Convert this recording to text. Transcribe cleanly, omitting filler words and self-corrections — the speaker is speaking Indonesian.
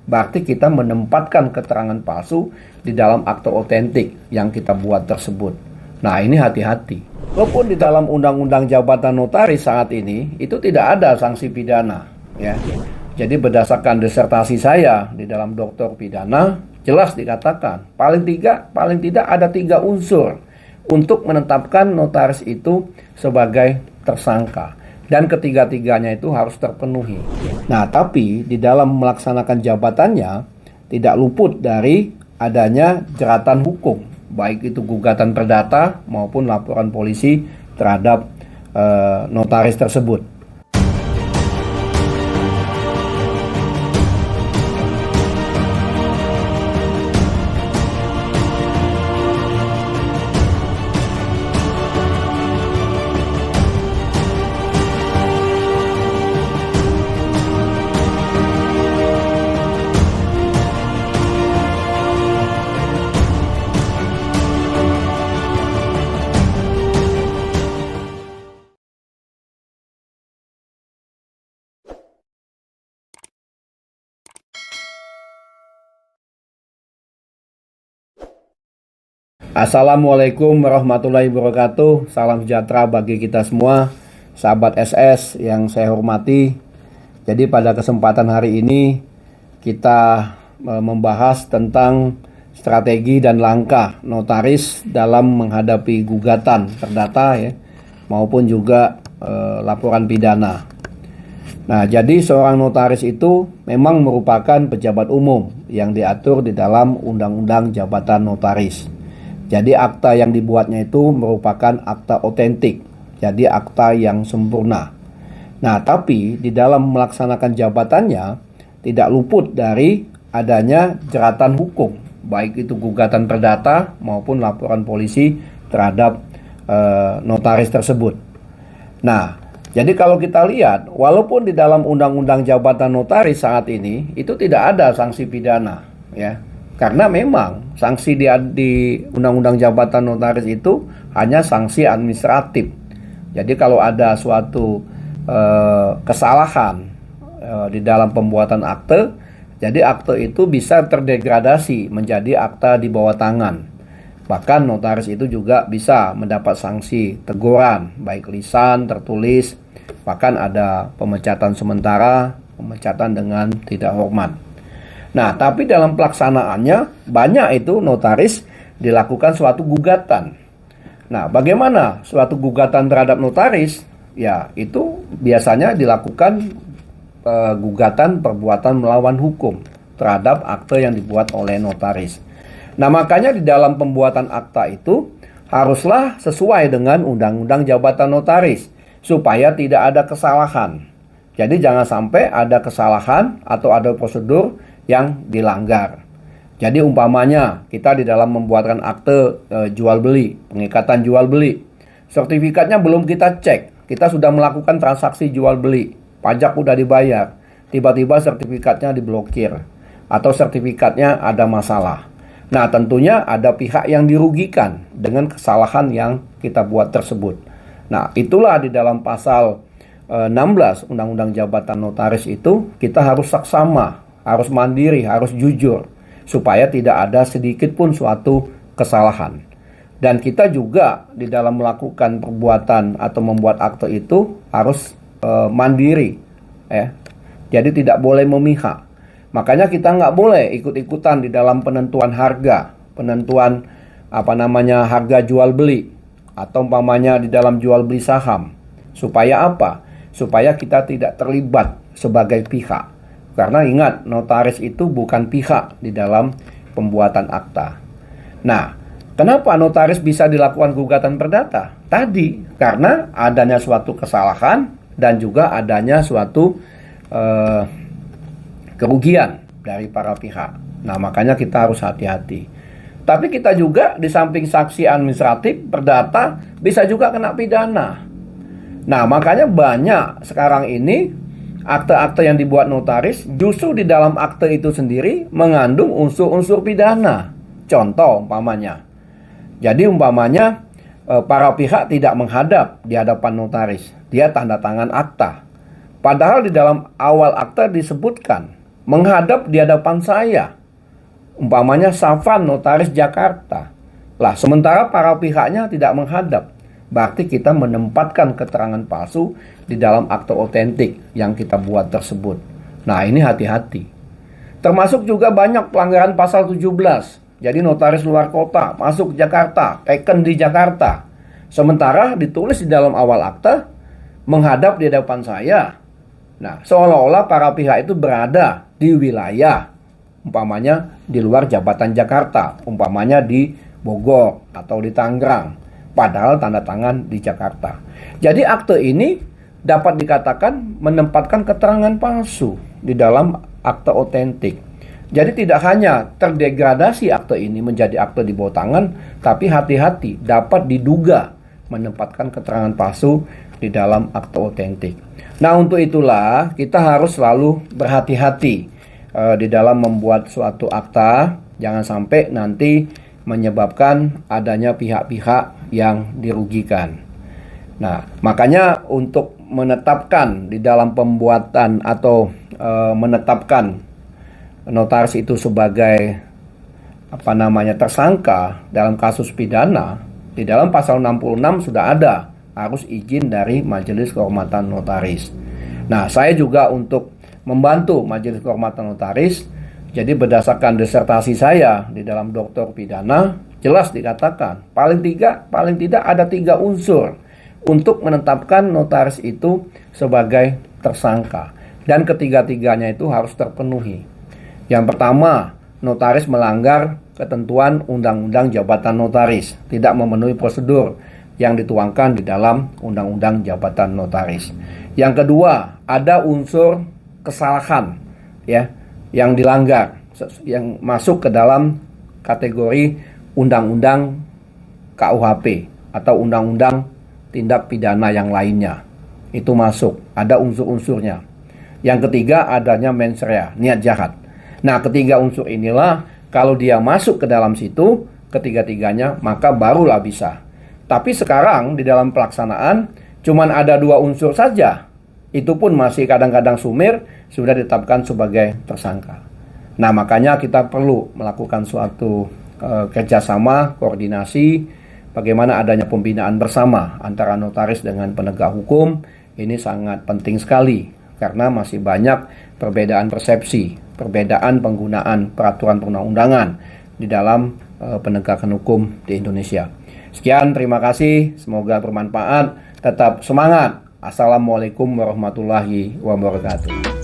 berarti kita menempatkan keterangan palsu di dalam akte otentik yang kita buat tersebut. Nah, ini hati-hati. Walaupun di dalam Undang-Undang Jabatan Notaris saat ini itu tidak ada sanksi pidana, ya. Jadi berdasarkan disertasi saya di dalam doktor pidana, jelas dikatakan paling tidak ada 3 unsur untuk menetapkan notaris itu sebagai tersangka. Dan ketiga-tiganya itu harus terpenuhi. Nah, tapi di dalam melaksanakan jabatannya tidak luput dari adanya jeratan hukum, baik itu gugatan perdata maupun laporan polisi terhadap notaris tersebut. Assalamualaikum warahmatullahi wabarakatuh. Salam sejahtera bagi kita semua, sahabat SS yang saya hormati. Jadi pada kesempatan hari ini kita membahas tentang strategi dan langkah notaris dalam menghadapi gugatan perdata, ya, maupun juga laporan pidana. Nah, jadi seorang notaris itu memang merupakan pejabat umum yang diatur di dalam Undang-Undang Jabatan Notaris. Jadi akta yang dibuatnya itu merupakan akta otentik, jadi akta yang sempurna. Nah, tapi di dalam melaksanakan jabatannya tidak luput dari adanya jeratan hukum, baik itu gugatan perdata maupun laporan polisi terhadap notaris tersebut. Nah, jadi kalau kita lihat, walaupun di dalam Undang-Undang Jabatan Notaris saat ini itu tidak ada sanksi pidana, ya. Karena memang sanksi di Undang-Undang Jabatan Notaris itu hanya sanksi administratif. Jadi kalau ada suatu kesalahan di dalam pembuatan akte, jadi akte itu bisa terdegradasi menjadi akta di bawah tangan. Bahkan notaris itu juga bisa mendapat sanksi teguran, baik lisan, tertulis, bahkan ada pemecatan sementara, pemecatan dengan tidak hormat. Nah, tapi dalam pelaksanaannya banyak itu notaris dilakukan suatu gugatan. Nah, bagaimana suatu gugatan terhadap notaris? Ya, itu biasanya dilakukan gugatan perbuatan melawan hukum terhadap akte yang dibuat oleh notaris. Nah, makanya di dalam pembuatan akta itu haruslah sesuai dengan Undang-Undang Jabatan Notaris supaya tidak ada kesalahan. Jadi jangan sampai ada kesalahan atau ada prosedur yang dilanggar. Jadi umpamanya kita di dalam membuatkan akte jual beli, pengikatan jual beli, sertifikatnya belum kita cek, kita sudah melakukan transaksi jual beli, pajak udah dibayar, tiba-tiba sertifikatnya diblokir atau sertifikatnya ada masalah. Nah, tentunya ada pihak yang dirugikan dengan kesalahan yang kita buat tersebut. Nah, itulah di dalam pasal 16 Undang-Undang Jabatan Notaris itu kita harus saksama, harus mandiri, harus jujur, supaya tidak ada sedikit pun suatu kesalahan. Dan kita juga di dalam melakukan perbuatan atau membuat akte itu harus mandiri, ya. Jadi tidak boleh memihak. Makanya kita nggak boleh ikut-ikutan di dalam penentuan harga, penentuan harga jual beli, atau umpamanya di dalam jual beli saham. Supaya apa? Supaya kita tidak terlibat sebagai pihak. Karena ingat, notaris itu bukan pihak di dalam pembuatan akta. Nah, kenapa notaris bisa dilakukan gugatan perdata? Tadi, karena adanya suatu kesalahan dan juga adanya suatu kerugian dari para pihak. Nah, makanya kita harus hati-hati. Tapi kita juga di samping saksi administratif, perdata, bisa juga kena pidana. Nah, makanya banyak sekarang ini akte-akte yang dibuat notaris justru di dalam akte itu sendiri mengandung unsur-unsur pidana. Contoh umpamanya. Jadi umpamanya para pihak tidak menghadap di hadapan notaris. Dia tanda tangan akta. Padahal di dalam awal akta disebutkan menghadap di hadapan saya. Umpamanya Safan Notaris Jakarta. Lah, sementara para pihaknya tidak menghadap. Berarti kita menempatkan keterangan palsu di dalam akte otentik yang kita buat tersebut. Nah, ini hati-hati. Termasuk juga banyak pelanggaran pasal 17. Jadi notaris luar kota masuk ke Jakarta, teken di Jakarta. Sementara ditulis di dalam awal akte menghadap di hadapan saya. Nah, seolah-olah para pihak itu berada di wilayah, umpamanya di luar jabatan Jakarta, umpamanya di Bogor atau di Tangerang, padahal tanda tangan di Jakarta. Jadi akte ini dapat dikatakan menempatkan keterangan palsu di dalam akte otentik. Jadi tidak hanya terdegradasi akte ini menjadi akte di bawah tangan, tapi hati-hati dapat diduga menempatkan keterangan palsu di dalam akte otentik. Nah, untuk itulah kita harus selalu berhati-hati di dalam membuat suatu akta, jangan sampai nanti menyebabkan adanya pihak-pihak yang dirugikan. Nah, makanya untuk menetapkan di dalam pembuatan atau menetapkan notaris itu sebagai tersangka dalam kasus pidana, di dalam pasal 66 sudah ada harus izin dari Majelis Kehormatan Notaris. Nah, saya juga untuk membantu Majelis Kehormatan Notaris, jadi berdasarkan disertasi saya di dalam doktor pidana, jelas dikatakan paling tidak ada 3 unsur untuk menetapkan notaris itu sebagai tersangka. Dan ketiga-tiganya itu harus terpenuhi. Yang pertama, notaris melanggar ketentuan Undang-Undang Jabatan Notaris, tidak memenuhi prosedur yang dituangkan di dalam Undang-Undang Jabatan Notaris. Yang kedua, ada unsur kesalahan ya yang dilanggar, yang masuk ke dalam kategori Undang-Undang KUHP atau Undang-Undang Tindak Pidana yang lainnya. Itu masuk, ada unsur-unsurnya. Yang ketiga, adanya mens rea, niat jahat. Nah, ketiga unsur inilah kalau dia masuk ke dalam situ, ketiga-tiganya, maka barulah bisa. Tapi sekarang di dalam pelaksanaan cuman ada 2 unsur saja. Itu pun masih kadang-kadang sumir, sudah ditetapkan sebagai tersangka. Nah, makanya kita perlu melakukan suatu kerjasama, koordinasi, bagaimana adanya pembinaan bersama antara notaris dengan penegak hukum. Ini sangat penting sekali karena masih banyak perbedaan persepsi, perbedaan penggunaan peraturan perundang-undangan di dalam penegakan hukum di Indonesia. Sekian, terima kasih, semoga bermanfaat, tetap semangat. Assalamualaikum warahmatullahi wabarakatuh.